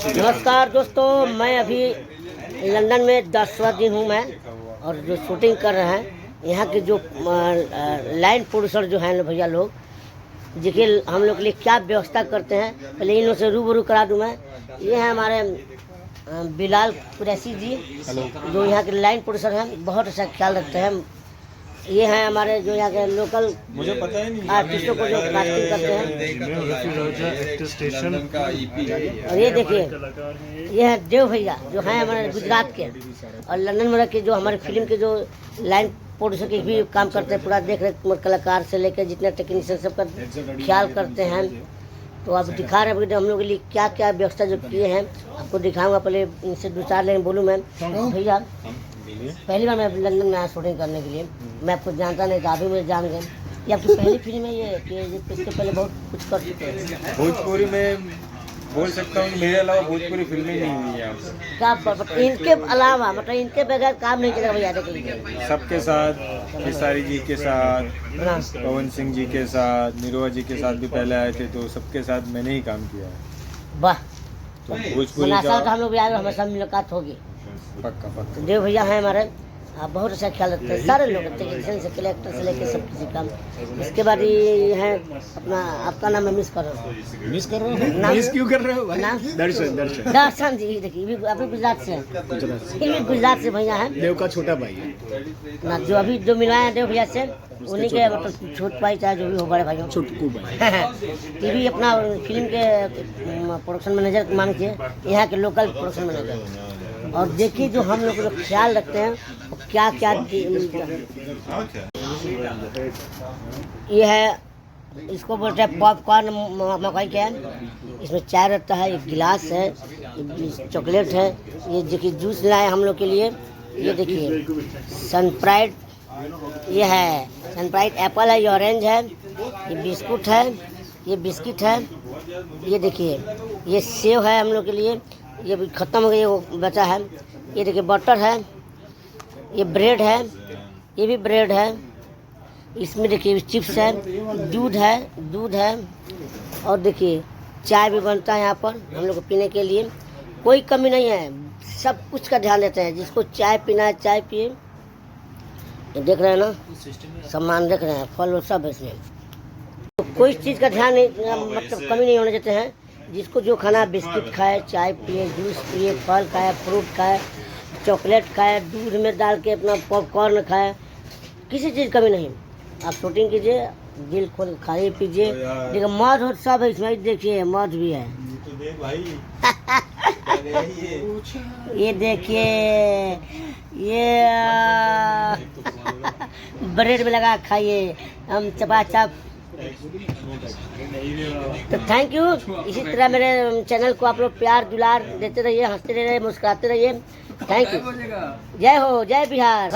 नमस्कार दोस्तों, मैं अभी लंदन में 10वां दिन हूँ मैं, और जो शूटिंग कर रहे हैं यहाँ के जो लाइन प्रोड्यूसर जो हैं भैया लोग, देखिए हम लोग के लिए क्या व्यवस्था करते हैं। पहले इन लोग से रूबरू करा दूँ मैं। ये हैं हमारे बिलाल कुरैशी जी, जो यहाँ के लाइन प्रोड्यूसर हैं, बहुत अच्छा ख्याल रखते हैं। ये हैं हमारे जो यहाँ के लोकल मुझे पता ही नहीं आर्टिस्टों को जो कास्टिंग करते हैं। और ये देखिए, ये है देव भैया जो हैं हमारे गुजरात के, और लंदन में रह के जो हमारे फिल्म के जो लाइन प्रोड्यूसर के भी काम करते हैं। पूरा देख रहे कलाकार से लेकर जितने टेक्नीशियन सबका ख्याल करते हैं। तो आप दिखा रहे हैं हम लोग के लिए क्या क्या व्यवस्था जो किए हैं, आपको दिखाऊंगा। पहले इनसे 2-4 लाइन बोलूँ मैं। भैया पहली बार मैं लंदन में आया शूटिंग करने के लिए, मैं आपको जानता नहीं था, अभी मुझे जान गए। ये आपकी पहली फिल्म है ये कि इसके पहले बहुत कुछ कर चुके हैं? भोजपुरी में बोल सकता हूँ, मेरे अलावा भोजपुरी फिल्में नहीं हुई है क्या इनके अलावा, मतलब इनके बगैर काम नहीं चलेगा भैया के लिए? सबके साथ, खेसारी जी के साथ, पवन सिंह जी के साथ, निरोआ जी के साथ भी पहले आए थे, तो सबके साथ मैंने ही काम किया है। वाह, तो भोजपुरी का हम लोग भी आए, हमेशा मुलाकात होगी। पक्का पक्का। देव भैया हैं हमारे, आप बहुत अच्छा ख्याल रखते हैं। सारे लोग टेक्नीशियन से कलेक्टर से लेकर सब किसी काम। इसके बाद ये है अपना, आपका नाम मैं मिस कर रहा हूँ। मिस कर रहा हूँ? मिस क्यों कर रहे हो भाई? नाम दर्शन जी। देखिए ये भी अभी गुजरात से हैं, ये भी गुजरात से भैया हैं। देव का छोटा भाई है ना, जो अभी जो मिलवाए हैं देव भैया से, उन्हीं के मतलब छोट भाई चाहे जो भी हो, बड़े भाइयों। छोटकू भाई ये भी अपना फिल्म के प्रोडक्शन मैनेजर मान के, यहाँ के लोकल प्रोडक्शन मैनेजर। और देखिए जो हम लोग ख्याल रखते हैं वो क्या क्या। ये है, इसको बोलते हैं पॉपकॉर्न मकई के। इसमें चाय रहता है, एक गिलास है, चॉकलेट है। ये देखिए जूस लाए हम लोग के लिए। ये देखिए सनप्राइड, ये है सनप्राइड एप्पल है, ये ऑरेंज है, ये बिस्कुट है, ये बिस्किट है। ये देखिए ये सेव है हम लोग के लिए, ये भी ख़त्म हो गई, वो बचा है। ये देखिए बटर है, ये ब्रेड है, ये भी ब्रेड है। इसमें देखिए चिप्स है, दूध है। और देखिए चाय भी बनता है यहाँ पर हम लोग को पीने के लिए, कोई कमी नहीं है। सब कुछ का ध्यान देते हैं, जिसको चाय पीना है चाय पिए। ये देख रहे हैं ना, सामान देख रहे हैं, फल सब है इसमें, तो कोई चीज़ का ध्यान नहीं, मतलब कमी नहीं होने देते हैं। जिसको जो खाना, बिस्किट खाए, चाय पिए, जूस पिए, फल खाए, फ्रूट खाए, चॉकलेट खाए, दूध में डाल के अपना पॉपकॉर्न खाए, किसी चीज़ कमी नहीं। आप शूटिंग कीजिए, दिल खोल खाइए पीजिए। देखिए मौज हो सब है इसमें, देखिए मौज भी है। ये देखिए ये ब्रेड में लगा खाइए, हम चपाचप। तो थैंक यू। इसी तरह मेरे चैनल को आप लोग प्यार दुलार देते रहिए, हंसते रहिए, मुस्कुराते रहिए। Thank you. जय हो, जय बिहार।